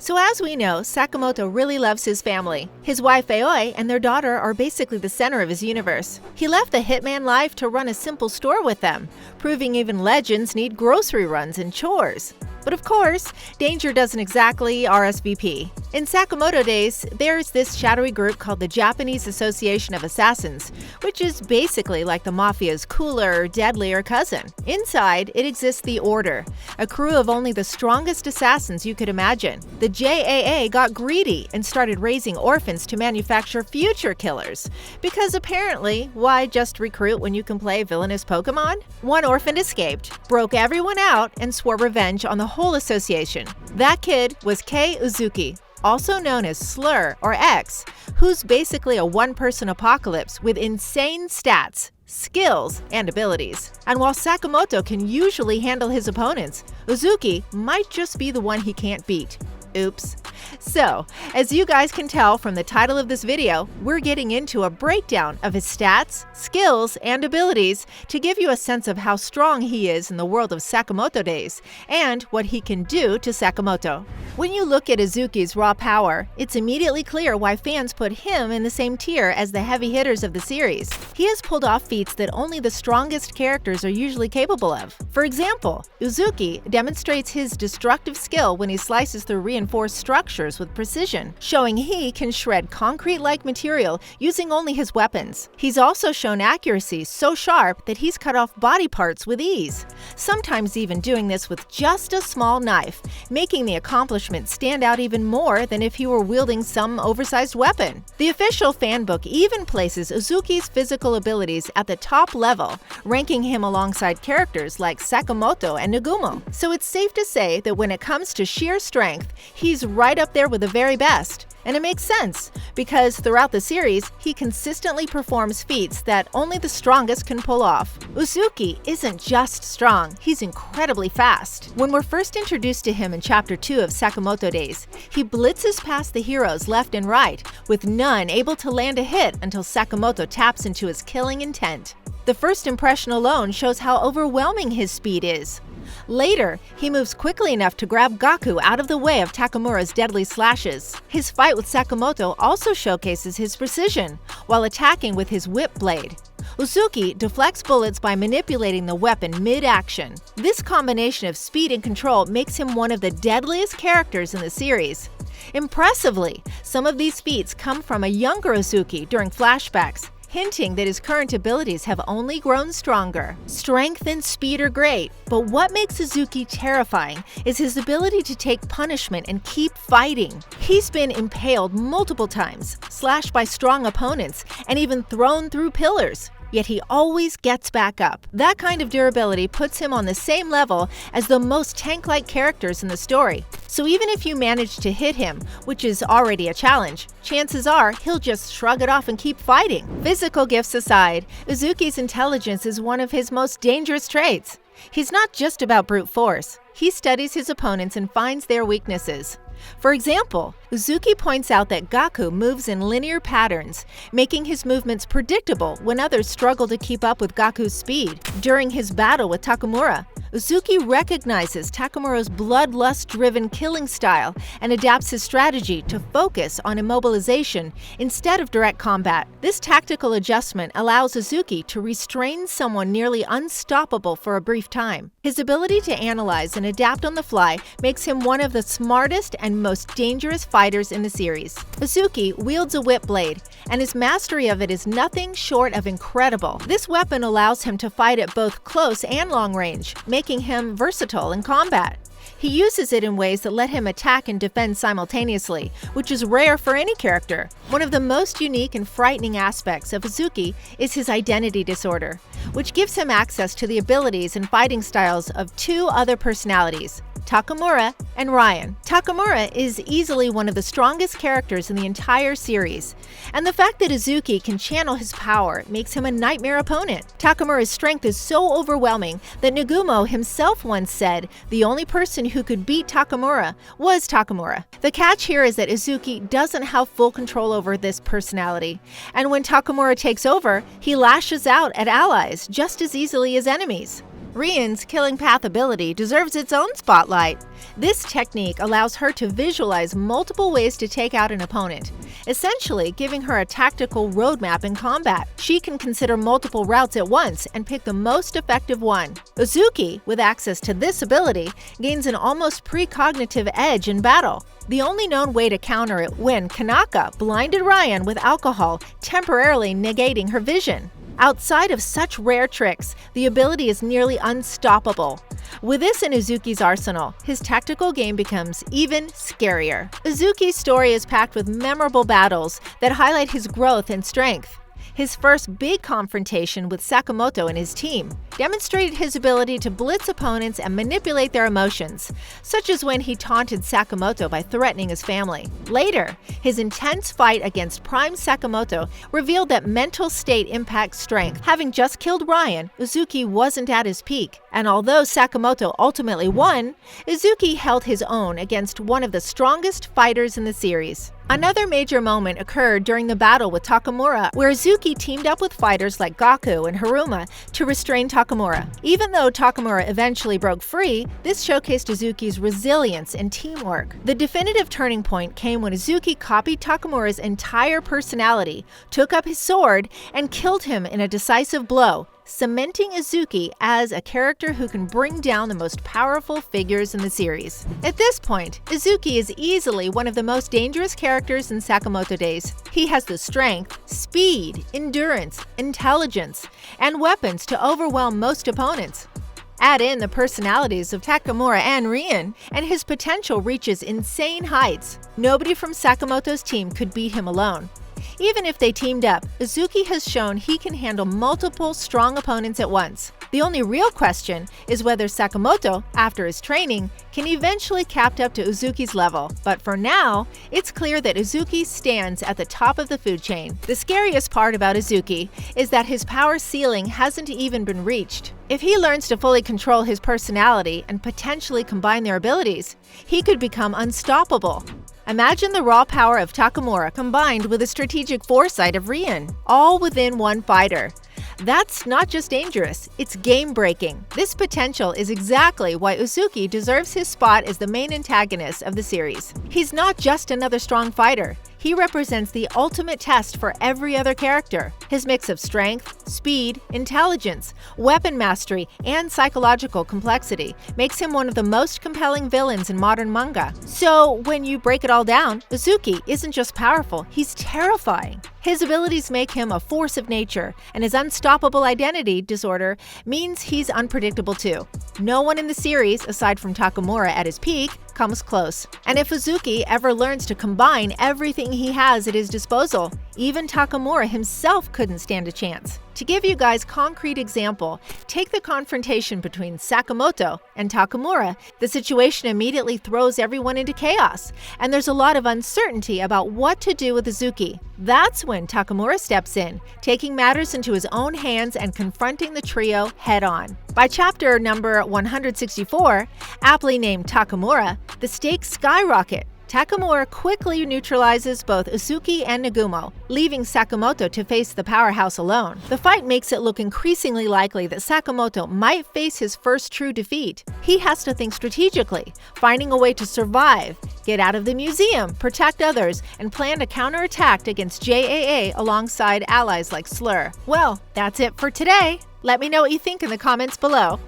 So as we know, Sakamoto really loves his family. His wife Aoi and their daughter are basically the center of his universe. He left the hitman life to run a simple store with them, proving even legends need grocery runs and chores. But of course, danger doesn't exactly RSVP. In Sakamoto days, there's this shadowy group called the Japanese Association of Assassins, which is basically like the mafia's cooler, deadlier cousin. Inside, it exists the Order, a crew of only the strongest assassins you could imagine. The JAA got greedy and started raising orphans to manufacture future killers. Because apparently, why just recruit when you can play villainous Pokemon? One orphan escaped, broke everyone out, and swore revenge on the whole association. That kid was Kei Uzuki, also known as Slur or X, who's basically a one-person apocalypse with insane stats, skills, and abilities. And while Sakamoto can usually handle his opponents, Uzuki might just be the one he can't beat. Oops. So, as you guys can tell from the title of this video, we're getting into a breakdown of his stats, skills, and abilities to give you a sense of how strong he is in the world of Sakamoto days, and what he can do to Sakamoto. When you look at Uzuki's raw power, it's immediately clear why fans put him in the same tier as the heavy hitters of the series. He has pulled off feats that only the strongest characters are usually capable of. For example, Uzuki demonstrates his destructive skill when he slices through reinforced structures with precision, showing he can shred concrete-like material using only his weapons. He's also shown accuracy so sharp that he's cut off body parts with ease, sometimes even doing this with just a small knife, making the accomplishment stand out even more than if he were wielding some oversized weapon. The official fan book even places Uzuki's physical abilities at the top level, ranking him alongside characters like Sakamoto and Nagumo. So it's safe to say that when it comes to sheer strength, he's right up there with the very best. And it makes sense, because throughout the series, he consistently performs feats that only the strongest can pull off. Uzuki isn't just strong, he's incredibly fast. When we're first introduced to him in Chapter 2 of Sakamoto Days, he blitzes past the heroes left and right, with none able to land a hit until Sakamoto taps into his killing intent. The first impression alone shows how overwhelming his speed is. Later, he moves quickly enough to grab Gaku out of the way of Takamura's deadly slashes. His fight with Sakamoto also showcases his precision, while attacking with his whip blade. Uzuki deflects bullets by manipulating the weapon mid-action. This combination of speed and control makes him one of the deadliest characters in the series. Impressively, some of these feats come from a younger Uzuki during flashbacks, hinting that his current abilities have only grown stronger. Strength and speed are great, but what makes Uzuki terrifying is his ability to take punishment and keep fighting. He's been impaled multiple times, slashed by strong opponents, and even thrown through pillars. Yet he always gets back up. That kind of durability puts him on the same level as the most tank-like characters in the story. So even if you manage to hit him, which is already a challenge, chances are he'll just shrug it off and keep fighting. Physical gifts aside, Uzuki's intelligence is one of his most dangerous traits. He's not just about brute force. He studies his opponents and finds their weaknesses. For example, Uzuki points out that Gaku moves in linear patterns, making his movements predictable when others struggle to keep up with Gaku's speed. During his battle with Takamura, Uzuki recognizes Takamura's bloodlust-driven killing style and adapts his strategy to focus on immobilization instead of direct combat. This tactical adjustment allows Uzuki to restrain someone nearly unstoppable for a brief time. His ability to analyze and adapt on the fly makes him one of the smartest and most dangerous fighters in the series. Uzuki wields a whip blade, and his mastery of it is nothing short of incredible. This weapon allows him to fight at both close and long range, making him versatile in combat. He uses it in ways that let him attack and defend simultaneously, which is rare for any character. One of the most unique and frightening aspects of Uzuki is his identity disorder, which gives him access to the abilities and fighting styles of two other personalities, Takamura and Ryan. Takamura is easily one of the strongest characters in the entire series, and the fact that Uzuki can channel his power makes him a nightmare opponent. Takamura's strength is so overwhelming that Nagumo himself once said the only person who could beat Takamura was Takamura. The catch here is that Uzuki doesn't have full control over this personality, and when Takamura takes over, he lashes out at allies just as easily as enemies. Rian's killing path ability deserves its own spotlight. This technique allows her to visualize multiple ways to take out an opponent, essentially giving her a tactical roadmap in combat. She can consider multiple routes at once and pick the most effective one. Uzuki, with access to this ability, gains an almost precognitive edge in battle, the only known way to counter it when Kanaka blinded Ryan with alcohol, temporarily negating her vision. Outside of such rare tricks, the ability is nearly unstoppable. With this in Uzuki's arsenal, his tactical game becomes even scarier. Uzuki's story is packed with memorable battles that highlight his growth and strength. His first big confrontation with Sakamoto and his team demonstrated his ability to blitz opponents and manipulate their emotions, such as when he taunted Sakamoto by threatening his family. Later, his intense fight against Prime Sakamoto revealed that mental state impacts strength. Having just killed Ryan, Uzuki wasn't at his peak, and although Sakamoto ultimately won, Uzuki held his own against one of the strongest fighters in the series. Another major moment occurred during the battle with Takamura, where Uzuki teamed up with fighters like Gaku and Haruma to restrain Takamura. Even though Takamura eventually broke free, this showcased Uzuki's resilience and teamwork. The definitive turning point came when Uzuki copied Takamura's entire personality, took up his sword, and killed him in a decisive blow, cementing Uzuki as a character who can bring down the most powerful figures in the series. At this point, Uzuki is easily one of the most dangerous characters in Sakamoto days. He has the strength, speed, endurance, intelligence, and weapons to overwhelm most opponents. Add in the personalities of Takamura and Rian, and his potential reaches insane heights. Nobody from Sakamoto's team could beat him alone. Even if they teamed up, Uzuki has shown he can handle multiple strong opponents at once. The only real question is whether Sakamoto, after his training, can eventually catch up to Uzuki's level. But for now, it's clear that Uzuki stands at the top of the food chain. The scariest part about Uzuki is that his power ceiling hasn't even been reached. If he learns to fully control his personality and potentially combine their abilities, he could become unstoppable. Imagine the raw power of Takamura combined with the strategic foresight of Rian, all within one fighter. That's not just dangerous, it's game-breaking. This potential is exactly why Uzuki deserves his spot as the main antagonist of the series. He's not just another strong fighter. He represents the ultimate test for every other character. His mix of strength, speed, intelligence, weapon mastery, and psychological complexity makes him one of the most compelling villains in modern manga. So, when you break it all down, Uzuki isn't just powerful, he's terrifying. His abilities make him a force of nature, and his unstoppable identity disorder means he's unpredictable too. No one in the series, aside from Takamura at his peak, comes close. And if Uzuki ever learns to combine everything he has at his disposal, even Takamura himself couldn't stand a chance. To give you guys concrete example, take the confrontation between Sakamoto and Takamura. The situation immediately throws everyone into chaos, and there's a lot of uncertainty about what to do with Uzuki. That's when Takamura steps in, taking matters into his own hands and confronting the trio head-on. By chapter number 164, aptly named Takamura, the stakes skyrocket. Takamura quickly neutralizes both Uzuki and Nagumo, leaving Sakamoto to face the powerhouse alone. The fight makes it look increasingly likely that Sakamoto might face his first true defeat. He has to think strategically, finding a way to survive, get out of the museum, protect others, and plan a counterattack against JAA alongside allies like Slur. Well, that's it for today. Let me know what you think in the comments below.